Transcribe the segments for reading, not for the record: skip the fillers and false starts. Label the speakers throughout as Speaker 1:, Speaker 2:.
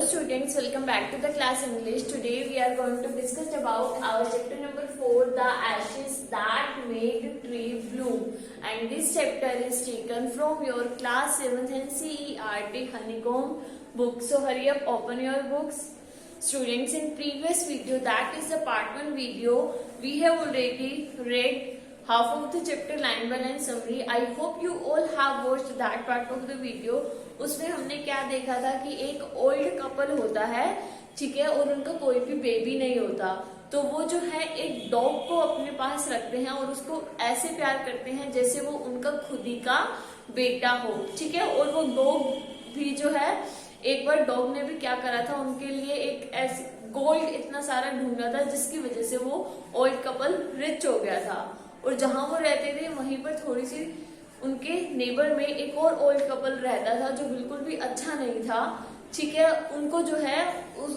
Speaker 1: students, welcome back to the class English. Today we are going to discuss about our chapter number 4, the ashes that made tree bloom. And this chapter is taken from your class 7th NCERT Honeycomb book. So hurry up, open your books. Students, in previous video, that is the part 1 video, we have already read half of the chapter line by line summary. I hope you all have watched that part of the video. उसमें हमने क्या देखा था कि एक old couple होता है, ठीक है, और उनका कोई भी बेबी नहीं होता, तो वो जो है एक डॉग को अपने पास रखते हैं और उसको ऐसे प्यार करते हैं जैसे वो उनका खुद ही का बेटा हो, ठीक है। और वो डॉग भी जो है, एक बार डॉग ने भी क्या करा था, उनके लिए एक ऐसे गोल्ड इतना सारा ढूंढा था जिसकी वजह से वो ओल्ड कपल रिच हो गया था। और जहां वो रहते थे वहीं पर थोड़ी सी उनके नेबर में एक और ओल्ड कपल रहता था जो बिल्कुल भी अच्छा नहीं था, ठीक है। उनको जो है उस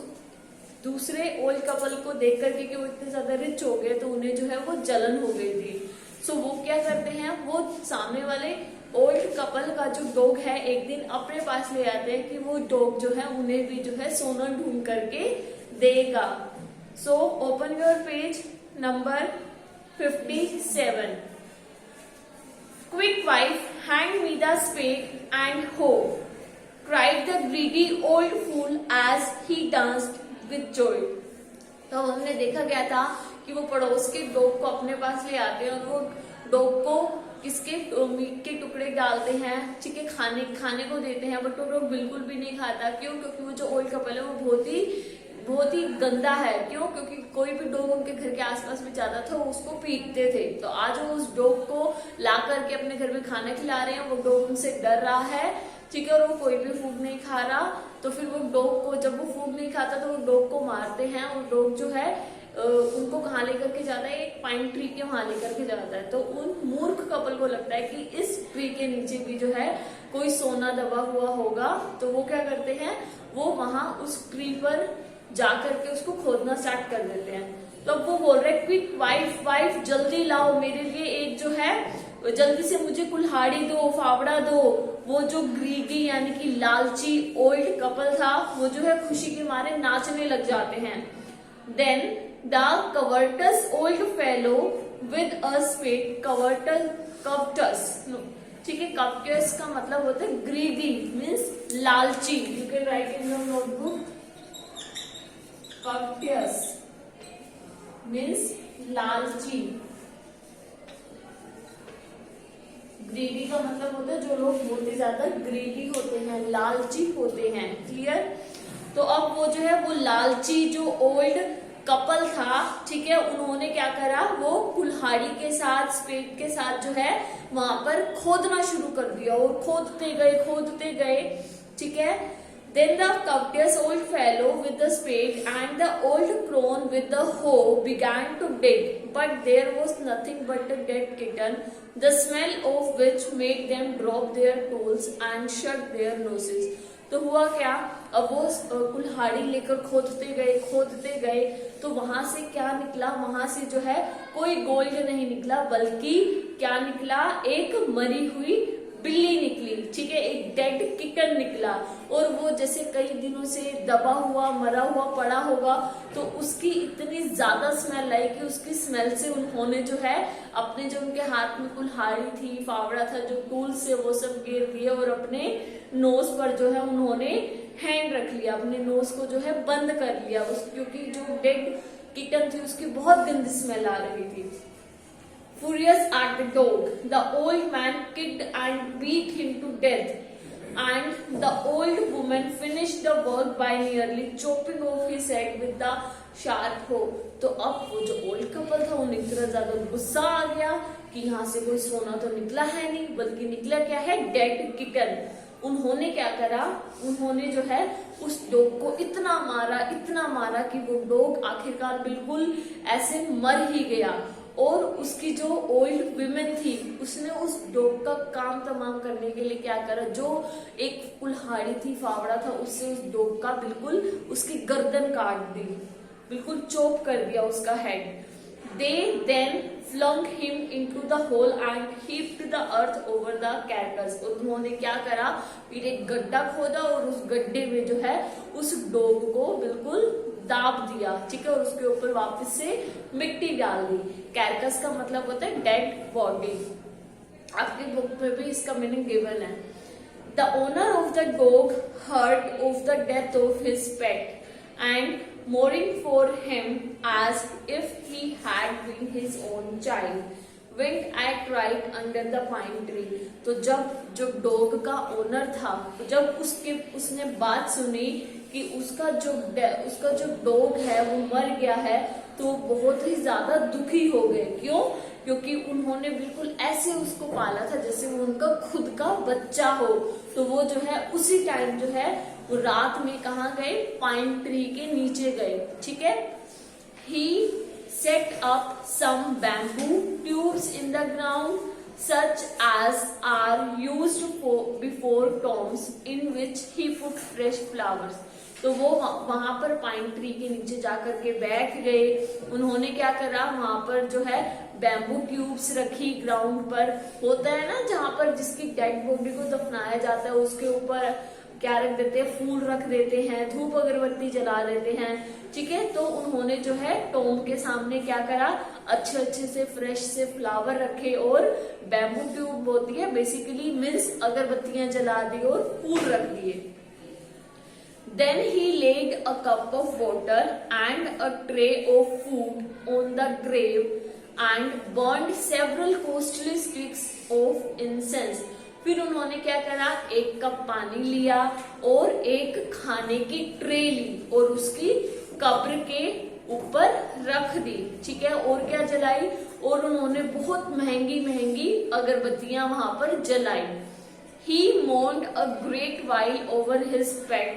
Speaker 1: दूसरे ओल्ड कपल को देख करके कि वो इतने ज्यादा रिच हो गए तो उन्हें जो है वो जलन हो गई थी। सो वो क्या करते हैं, वो सामने वाले ओल्ड कपल का जो डॉग है एक दिन अपने पास ले आते हैं कि वो डॉग जो है उन्हें भी जो है सोना ढूंढ करके देगा। So open your page number 57. Quick wife, hand me the spade and hoe, cried the greedy old fool as he danced with joy. तो हमने देखा गया था कि वो पड़ोस के डॉग को अपने पास ले आते हैं और वो डॉग को किसके मीट के टुकड़े डालते हैं, ठीक है, खाने को देते हैं, बट वो डॉग बिल्कुल भी नहीं खाता। क्यों? क्योंकि वो जो ओल्ड कपल है वो बहुत ही गंदा है। क्यों? क्योंकि कोई भी डॉग उनके घर के आसपास में जाता था उसको पीटते थे। तो आज वो उस डॉग को ला करके अपने घर में खाना खिला रहे हैं, वो डॉग उनसे डर रहा है, ठीक है, और वो कोई भी फूड नहीं खा रहा। तो फिर वो डॉग को, जब वो फूड नहीं खाता तो वो डॉग को मारते हैं और डॉग जो है उनको कहाँ लेकर के जाता है, एक पाइन ट्री के वहां लेकर के जाता है। तो उन मूर्ख कपल को लगता है कि इस ट्री के नीचे भी जो है कोई सोना दबा हुआ होगा। तो वो क्या करते हैं, वो वहां उस ट्री पर जा करके उसको खोदना स्टार्ट कर देते हैं। तो अब वो बोल रहे क्विक वाइफ जल्दी लाओ मेरे लिए एक जो है, जल्दी से मुझे कुल्हाड़ी दो, फावड़ा दो। वो जो ग्रीडी यानी कि लालची ओल्ड कपल था वो जो है खुशी के मारे नाचने लग जाते हैं। Then the covetous old fellow with a spade covetous, ठीक है, कवर्टस का मतलब होता है ग्रीडी मीन्स लालची। You can write in your notebook, covetous means लालची। ग्रीडी का मतलब होता है जो लोग बहुत ही ज्यादा ग्रीडी होते हैं, लालची होते हैं। क्लियर? तो अब वो जो है वो लालची जो ओल्ड कपल था, ठीक है, उन्होंने क्या करा, वो कुल्हाड़ी के साथ, स्पेड के साथ जो है वहां पर खोदना शुरू कर दिया और खोदते गए, ठीक है। Then the covetous old fellow with the spade and the old crone with the hoe began to dig, but there was nothing but a dead kitten, the smell of which made them drop their tools and shut their noses. तो हुआ क्या, अब वो कुल्हाड़ी लेकर खोदते गए तो वहां से क्या निकला, वहां से जो है कोई गोल्ड नहीं निकला, बल्कि क्या निकला, एक मरी हुई बिल्ली निकली, ठीक है, एक डेड किटन निकला। और वो जैसे कई दिनों से दबा हुआ मरा हुआ पड़ा होगा तो उसकी इतनी ज्यादा स्मेल आई कि उसकी स्मेल से उन्होंने जो है अपने, जो उनके हाथ में कुल्हाड़ी थी, फावड़ा था, जो टूल्स से वो सब गिर दिए और अपने नोज पर जो है उन्होंने हैंड रख लिया, अपने नोज को जो है बंद कर लिया क्योंकि जो डेड किटन थी उसकी बहुत गंदी स्मेल आ रही थी। Furious at the dog, the old man kicked and beat him to death, and the old woman finished the work by nearly chopping off his head with the sharp hoe. तो अब वो जो old couple था उन्हें इतना ज्यादा गुस्सा आ गया कि यहाँ से कोई सोना तो निकला है नहीं, बल्कि निकला क्या है, डेड किटन। उन्होंने क्या करा, उन्होंने जो है उस डॉग को इतना मारा कि वो डॉग आखिरकार बिल्कुल ऐसे मर ही गया। और उसकी जो ओल्ड विमेन थी उसने उस डॉग का काम तमाम करने के लिए क्या करा, जो एक कुल्हाड़ी थी, फावड़ा था, उससे उस डॉग का बिल्कुल उसकी गर्दन काट दी, बिल्कुल चॉप कर दिया उसका head. They then flung him into the hole and heaped the earth over the carcass। और उन्होंने क्या करा, फिर एक गड्ढा खोदा और उस गड्ढे में जो है उस डॉग को बिल्कुल दाब दिया, ठीक है, और उसके ऊपर वापस से मिट्टी डाल दी। कैरकस का मतलब होता है डेड बॉडी, आपकी बुक में भी इसका मीनिंग गिवन है। The owner of the dog heard of the death of his pet and mourning for him as if he had been his own child, went at right under the pine tree। तो जब जो dog का owner था, तो जब उसने बात सुनी कि उसका जो डॉग है वो मर गया है, तो बहुत ही ज्यादा दुखी हो गए। क्यों? क्योंकि उन्होंने बिल्कुल ऐसे उसको पाला था जैसे वो उनका खुद का बच्चा हो। तो वो जो है उसी टाइम जो है वो रात में कहाँ गए, पाइन ट्री के नीचे गए, ठीक है। ही set up some bamboo tubes in the ground such as are used before tombs in which he put fresh flowers। तो वो वहां पर पाइन ट्री के नीचे जाकर के बैठ गए। उन्होंने क्या करा, वहां पर जो है बैम्बू ट्यूब्स रखी ग्राउंड पर, होता है ना जहां पर जिसकी डेड बॉडी को दफनाया जाता है उसके ऊपर क्या रख देते हैं, फूल रख देते हैं, धूप अगरबत्ती जला देते हैं, ठीक है। तो उन्होंने जो है टॉम्ब के सामने क्या करा, अच्छे से फ्रेश से फ्लावर रखे और बैम्बू ट्यूब होती है बेसिकली मीन्स अगरबत्तियां जला दी और फूल रख दिए। Then he laid a cup of water and a tray of food on the grave and burned several costly sticks of incense। फिर उन्होंने क्या करा, एक कप पानी लिया और एक खाने की ट्रे ली और उसकी कब्र के ऊपर रख दी, ठीक है, और क्या जलाई, और उन्होंने बहुत महंगी अगरबत्तियां वहां पर जलाई। He mourned a great while over his pet,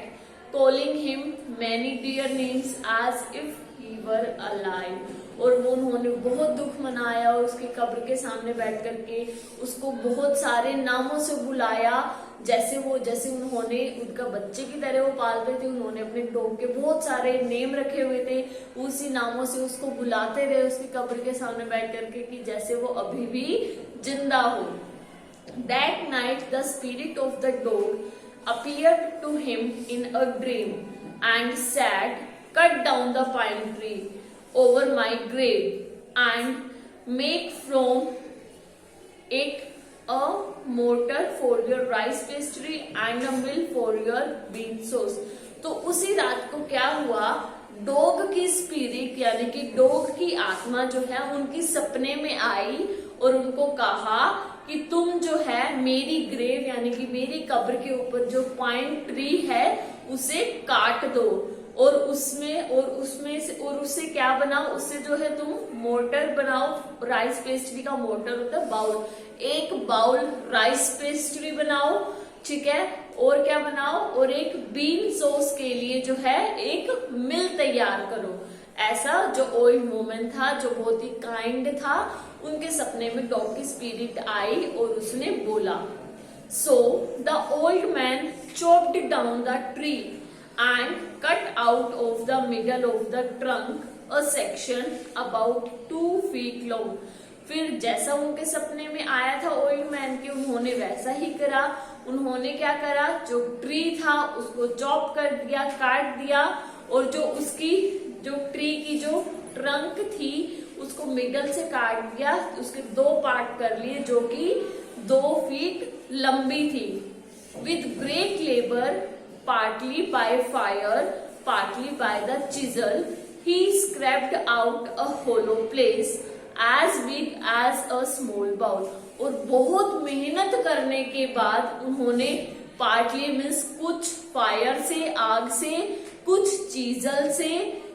Speaker 1: calling him many dear names as if he were alive। और वो उन्होंने बहुत दुख मनाया और उसकी कब्र के सामने बैठ करके उसको बहुत सारे नामों से बुलाया, जैसे उन्होंने उनका बच्चे की तरह वो पालते थे। उन्होंने अपने डॉग के बहुत सारे नेम रखे हुए थे, उसी नामों से उसको बुलाते रहे उसकी कब्र के सामने बैठ करके कि जैसे वो अभी भी जिंदा हो। That night the spirit of the dog appeared to him in a dream and said, cut down the pine tree over my grave and make from it a mortar for your rice pastry and a mill for your bean sauce। तो उसी रात को क्या हुआ, dog की spirit यानी कि dog की आत्मा जो है उनकी सपने में आई और उनको कहा कि तुम जो है मेरी ग्रेव यानी कि मेरी कब्र के ऊपर जो पाइन ट्री है उसे काट दो और उससे क्या बनाओ, उससे जो है तुम मोर्टर बनाओ। राइस पेस्ट्री का मोर्टर होता है बाउल, एक बाउल राइस पेस्ट्री बनाओ, ठीक है, और क्या बनाओ, और एक बीन सॉस के लिए जो है एक मिल तैयार करो। ऐसा जो ओल्ड वुमन था जो बहुत ही काइंड था, उनके सपने में डॉग की स्पिरिट आई और उसने बोला। So the old man chopped down the tree and cut out of the middle of the trunk a section about 2 feet long। फिर जैसा उनके सपने में आया था ओल्ड मैन के, उन्होंने वैसा ही करा। उन्होंने क्या करा, जो ट्री था उसको चॉप कर दिया, काट दिया, और जो ट्री की जो ट्रंक थी उसको मिडल से काट दिया, उसके 2 पार्ट कर लिए जो कि 2 फीट लंबी थी। With great labour, partly by fire, partly by the chisel, he scraped out a hollow place as big as a small bowl। और बहुत मेहनत करने के बाद उन्होंने पार्टली मीन्स कुछ फायर से, आग से, कुछ चीजल से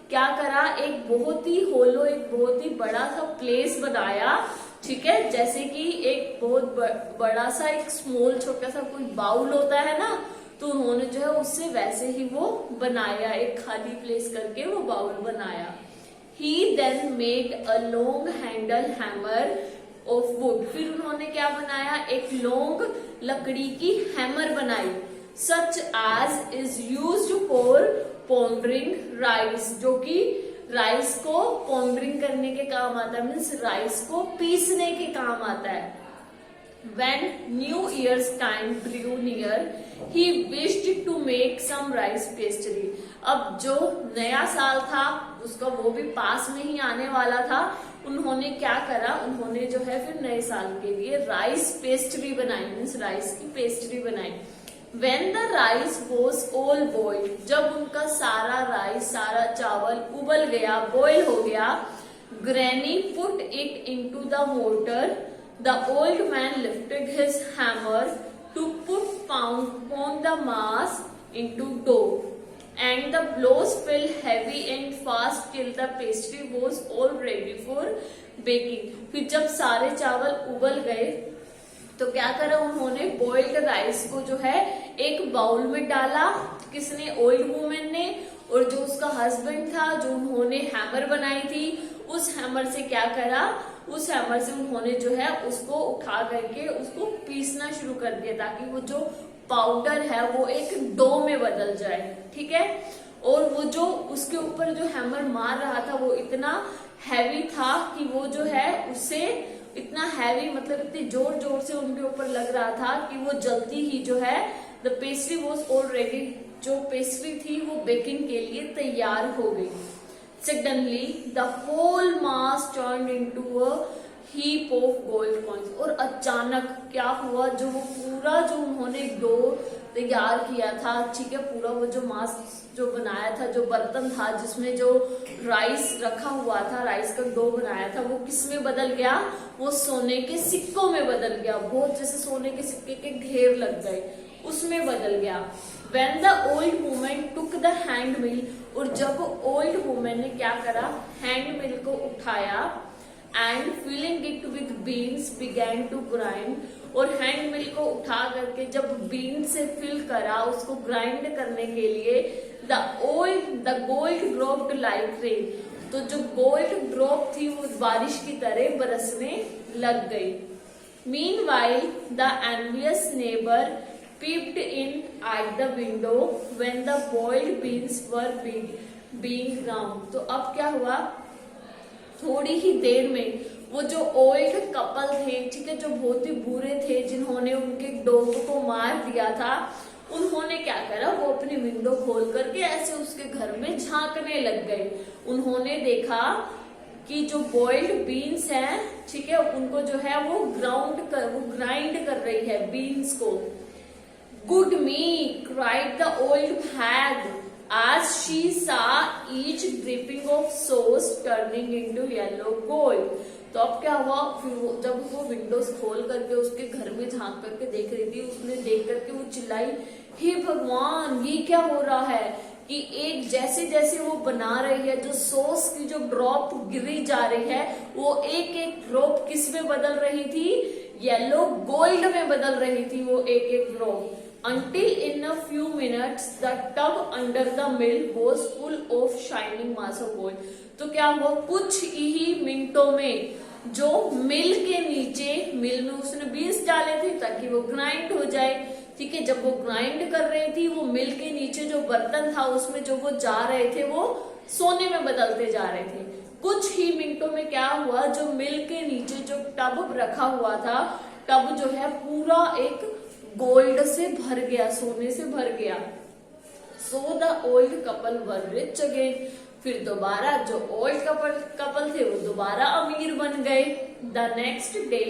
Speaker 1: क्या करा, एक बहुत ही होलो, एक बहुत ही बड़ा सा प्लेस बनाया, ठीक है, जैसे कि एक बहुत बड़ा सा एक स्मॉल छोटा सा कोई बाउल होता है ना, तो उन्होंने जो है उससे वैसे ही वो बनाया, एक खाली प्लेस करके वो बाउल बनाया। He then made a long handle hammer of wood। फिर उन्होंने क्या बनाया, एक लॉन्ग लकड़ी की हैमर बनाई। Such as is used for pondering rice, जो कि राइस को पॉन्डरिंग करने के काम आता है, मीन्स राइस को पीसने के काम आता है। When New Year's time drew near, he wished to make some rice pastry. अब जो नया साल था उसका वो भी पास में ही आने वाला था, उन्होंने क्या करा, उन्होंने जो है फिर नए साल के लिए राइस पेस्ट्री बनाई, मीन्स राइस की पेस्ट्री बनाई। When the rice was all boiled, जब उनका सारा राइस, सारा चावल उबल गया, बॉयल हो गया, Granny put it into the mortar. The old man lifted his hammer to pound the mass into dough, and the blows fell heavy and fast till the pastry was all ready for baking. फिर जब सारे चावल उबल गए तो क्या करा उन्होंने, बॉइल्ड राइस को जो है एक बाउल में डाला, किसने, ओल्ड वुमेन ने, और जो उसका हस्बैंड था, जो उन्होंने हैमर बनाई थी, उस हैमर से क्या करा, उस हैमर से उन्होंने जो है उसको उठा करके उसको पीसना शुरू कर दिया, ताकि वो जो पाउडर है वो एक डो में बदल जाए, ठीक है। और वो जो उसके ऊपर जो हैमर मार रहा था वो इतना हैवी था कि वो जो है उससे इतना हैवी, मतलब इतने जोर जोर से उनके ऊपर लग रहा था कि वो जल्दी ही जो है द पेस्ट्री वॉज ऑलरेडी, जो पेस्ट्री थी वो बेकिंग के लिए तैयार हो गई। Suddenly, the whole mass turned into a heap of gold coins. और अचानक क्या हुआ, जो वो पूरा जो उन्होंने डो तैयार किया था, ठीक है, पूरा वो जो मास जो बनाया था, जो बर्तन था जिसमें जो राइस रखा हुआ था, राइस का डो बनाया था, वो किस में बदल गया, वो सोने के सिक्कों में बदल गया। बहुत जैसे सोने के सिक्के के ढेर लग गए, उसमें बदल गया। When the old woman took the hand mill, और जब ओल्ड वुमेन ने क्या करा, हैंड मिल को उठाया, and filling it with beans began to grind, और हैंड मिल को उठा करके जब बीन से फिल करा, उसको ग्राइंड करने के लिए, the gold dropped like rain, तो जो गोल्ड ड्रॉप थी वो बारिश की तरह बरसने लग गई। Meanwhile the envious neighbour peeped in at the window when the boiled beans were being ground. तो अब क्या हुआ, थोड़ी ही देर में वो जो ओल्ड कपल थे, ठीक है, जो बहुत ही बुरे थे, जिन्होंने उनके डॉग को मार दिया था, उन्होंने क्या करा, वो अपनी विंडो खोल करके ऐसे उसके घर में झांकने लग गए। उन्होंने देखा कि जो बॉइल्ड बीन्स हैं, ठीक है, उनको जो है वो ग्राइंड कर रही है बीन्स को। Good me, cried the old hag as she saw each dripping of sauce turning into yellow gold. तो अब क्या हुआ, फिर जब वो विंडोज खोल करके उसके घर में झांक करके देख रही थी, उसने देख करके वो चिल्लाई, हे भगवान, ये क्या हो रहा है कि एक जैसे जैसे वो बना रही है, जो सॉस की जो ड्रॉप गिरी जा रही है, वो एक एक ड्रॉप किस में बदल रही थी, येलो गोल्ड में बदल रही थी वो एक एक drop. Until in a few minutes the tub under the mill was full of shining mass of gold. तो क्या हुआ, कुछ ही मिनटों में जो मिल के नीचे, मिल में उसने बीन्स डाले थे ताकि वो ग्राइंड हो जाए, ठीक है, जब वो ग्राइंड कर रही थी, वो मिल के नीचे जो बर्तन था उसमें जो वो जा रहे थे वो सोने में बदलते जा रहे थे। कुछ ही मिनटों में क्या हुआ, जो मिल के नीचे जो टब रखा हुआ था, टब जो है पूरा एक गोल्ड से भर गया, सोने से भर गया। So the old couple were rich again, फिर दोबारा जो ओल्ड कपल थे वो दोबारा अमीर बन गए। The next day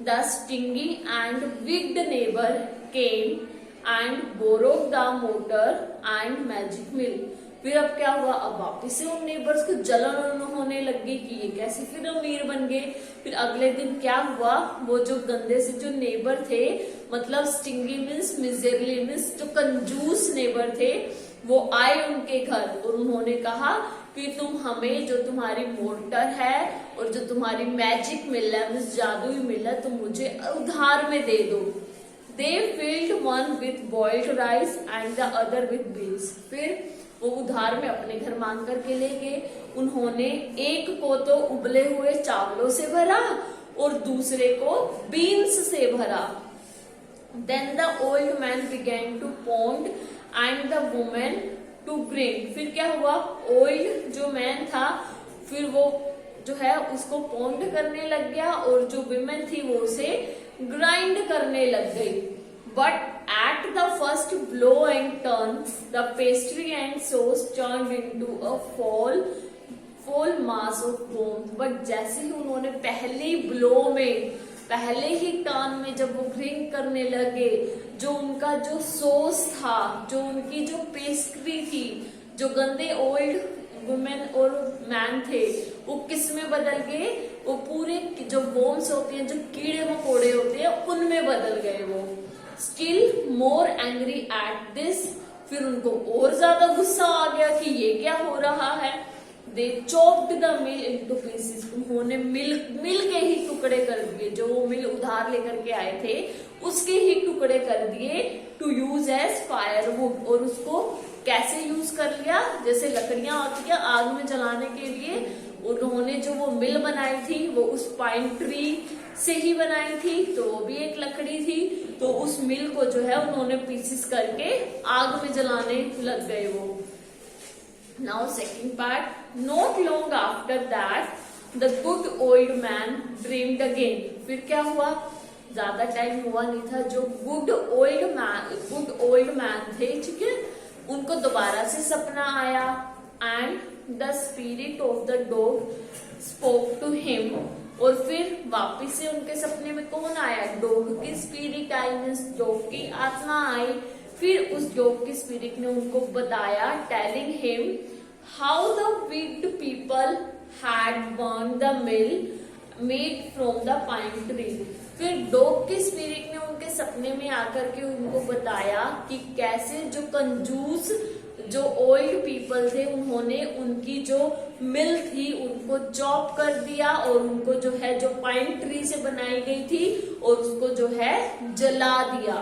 Speaker 1: the stingy and wicked neighbour came and borrowed the mortar and magic mill. फिर अब क्या हुआ, अब वापिस से उन नेबर्स को जलन होने लगी कि ये कैसे फिर अमीर बन गए। फिर अगले दिन क्या हुआ, वो जो गंदे से जो नेबर थे, मतलब स्टिंगी मीन्स मिजरली मीन्स जो कंजूस नेबर थे, वो आए उनके घर और उन्होंने कहा कि तुम हमें जो तुम्हारी मोटर है और जो तुम्हारी मैजिक मिल है, मीन्स जादुई मिल है, तुम मुझे उधार में दे दो। They filled one with boiled rice and the other with beans. फिर वो उधार में अपने घर मांग करके ले गए। उन्होंने एक को तो उबले हुए चावलों से भरा और दूसरे को बीन्स से भरा। Then the old man began to pound and the woman to grind. फिर क्या हुआ, ओल्ड जो मैन था फिर वो जो है उसको पॉन्ड करने लग गया और जो विमेन थी वो उसे ग्राइंड करने लग गई। But at the first blow and turn, the pastry and sauce turned into a full mass of bones. But जैसे ही उन्होंने पहली ब्लो में, पहले ही टर्न में जब वो ग्रिंड करने लगे, जो उनका जो सॉस था, जो उनकी जो पेस्ट्री थी, जो गंदे ओल्ड वुमेन और मैन थे, वो किस में बदल गए, वो पूरे जो बोन्स होते हैं, जो कीड़े मकोड़े होते हैं, उनमें बदल गए वो। Still more angry at this, फिर उनको और ज्यादा गुस्सा आ गया कि ये क्या हो रहा है। They chopped the mill into pieces, उन्होंने मिल के ही टुकड़े कर दिए, जो वो मिल उधार लेकर के आए थे उसके ही टुकड़े कर दिए, टू यूज एज फायरवुड। और उसको कैसे यूज कर लिया, जैसे लकड़ियां होती है आग में जलाने के लिए, उन्होंने जो वो मिल बनाई थी वो उस पाइन ट्री से ही बनाई थी, तो वो भी एक लकड़ी थी, तो उस मिल को जो है उन्होंने पीसेस करके आग में जलाने लग गए वो। Now second part, not long after that the good old man dreamed again. फिर क्या हुआ, ज्यादा टाइम हुआ नहीं था, जो गुड ओल्ड मैन थे, ठीक है, उनको दोबारा से सपना आया। And the spirit of the dog spoke to him, और फिर वापिस से उनके सपने में कौन आया, डॉग की स्पिरिट आई, मीन्स डॉग की आत्मा आई। फिर उस डॉग की स्पिरिट ने उनको बताया, telling him how the wicked people had burn the mill made from the pine tree. फिर डॉग की स्पिरिट ने उनके सपने में आकर के उनको बताया कि कैसे जो कंजूस जो ओल्ड पीपल थे, उन्होंने उनकी जो मिल थी उनको चॉप कर दिया और उनको जो है जो पाइन ट्री से बनाई गई थी और उसको जो है जला दिया।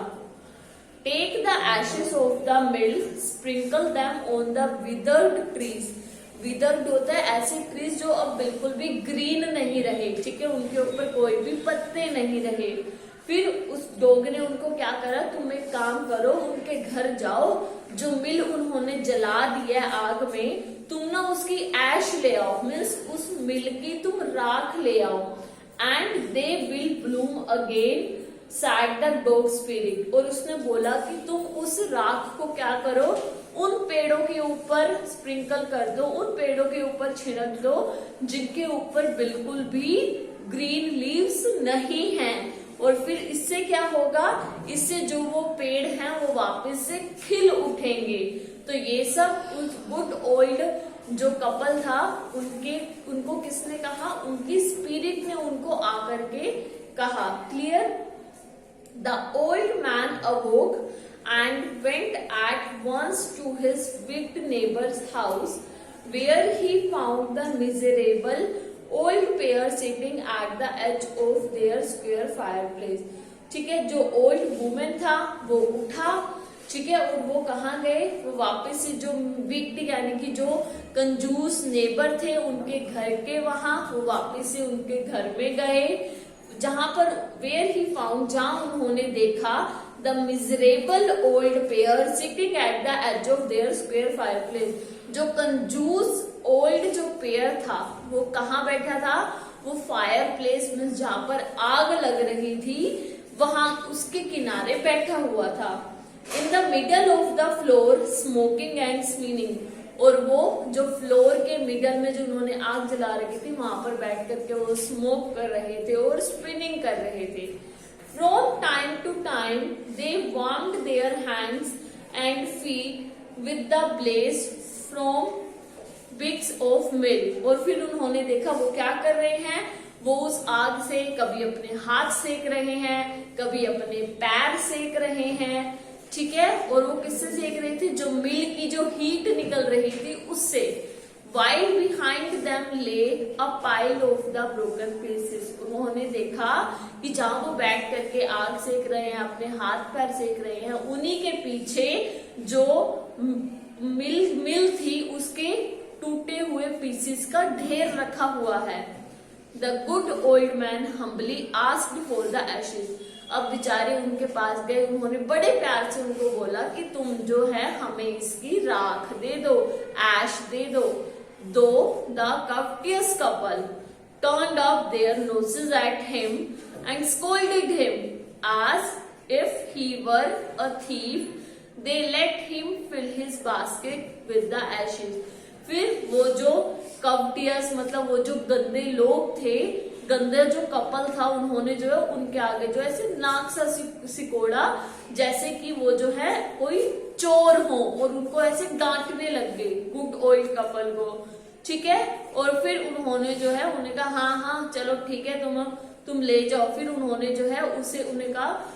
Speaker 1: Take the ashes of the mill, sprinkle them on the withered trees. Withered होता है ऐसे ट्रीज जो अब बिल्कुल भी ग्रीन नहीं रहे, ठीक है, उनके ऊपर कोई भी पत्ते नहीं रहे। फिर उस डॉग ने उनको क्या करा, तुम एक काम करो, उनके घर जाओ, जो मिल उन्होंने जला दिया है आग में, तुम ना उसकी ऐश ले आओ, मीन्स उस मिल की तुम राख ले आओ। And they will Bloom again sad the dog spirit. और उसने बोला कि तुम उस राख को क्या करो, उन पेड़ों के ऊपर स्प्रिंकल कर दो, उन पेड़ों के ऊपर छिड़क दो जिनके ऊपर बिल्कुल भी ग्रीन लीव्स नहीं हैं। और फिर इससे क्या होगा, इससे जो वो पेड़ हैं वो वापस से खिल उठेंगे। तो ये सब उस गुड ओल्ड जो कपल था उनको किसने कहा, उनकी स्पिरिट ने उनको आकर के कहा। Clear. The old man अवोक and went at once to his wicked neighbor's house, where he found the miserable old pair sitting at the edge of their square fireplace। ठीक है, जो ओल्ड वुमेन था वो उठा, ठीक है, और वो कहाँ गए, वो वापस से जो विक्ड यानी कि जो कंजूस नेबर थे उनके घर के वहां, वो वापस से उनके घर में गए, जहां पर वेयर ही फाउंड, जहां उन्होंने देखा the miserable old pair sitting at the edge of their square fireplace. जो कंजूस ओल्ड जो पेयर था वो कहाँ बैठा था, वो फायर प्लेस में जहां पर आग लग रही थी वहां उसके किनारे बैठा हुआ था। In the middle of the floor smoking and spinning, और वो जो फ्लोर के मिडल में जो उन्होंने आग जला रखी थी वहां पर बैठ करके वो स्मोक कर रहे थे और स्पिनिंग कर रहे थे। From time to time they warmed their hands and feet with the blaze from wicks of mill। और फिर उन्होंने देखा वो क्या कर रहे हैं, वो उस आग से कभी अपने हाथ सेक रहे हैं, कभी अपने पैर सेक रहे हैं, ठीक है, और वो किससे सेक रहे थे, जो मिल की जो हीट निकल रही थी उससे। While behind them lay a pile of the broken pieces। उन्होंने देखा कि जहां वो बैठ करके आग सेक रहे हैं, अपने हाथ पैर सेक रहे हैं, उन्हीं के पीछे जो मिल थी उसके टूटे हुए पीसेस का ढेर रखा हुआ है। The good old man humbly asked for the ashes। अब बेचारे उनके पास गए, उन्होंने बड़े प्यार से उनको बोला कि तुम जो है हमें इसकी राख दे दो, ऐश दे दो। दो the covetous couple turned up their noses at him and scolded him as if he were a thief. They let him fill his basket with the ashes. फिर वो जो कवटियस मतलब वो जो गंदे लोग थे, गंदे जो कपल था, उन्होंने जो है उनके आगे जो ऐसे नाक सा सिकोड़ा, जैसे कि वो जो है कोई चोर हो, और उनको ऐसे डांटने लग गए गुड ओल्ड कपल को, ठीक है। और फिर उन्होंने जो है उन्हें कहा हाँ हाँ चलो ठीक है तुम ले जाओ। फिर उन्होंने जो है उन्हें कहा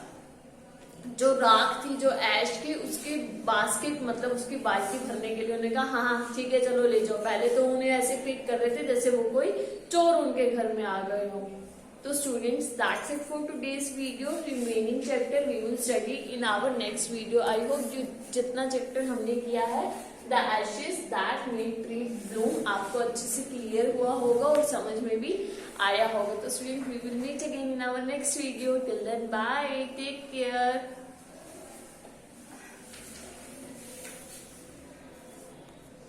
Speaker 1: जो राख थी जो ऐश की, उसकी बास्केट मतलब उसकी बाल्टी भरने के लिए उन्होंने कहा हाँ हाँ ठीक है चलो ले जाओ। पहले तो उन्हें ऐसे पिक कर रहे थे जैसे वो कोई चोर उनके घर में आ गए हो। तो students that's it for today's video. Remaining chapter we will study in our next video. I hope जितना चैप्टर हमने किया है the ashes that made tree bloom आपको अच्छे से क्लियर हुआ होगा और समझ में भी आया होगा। तो student we will meet again in our next video. Till then bye, take care.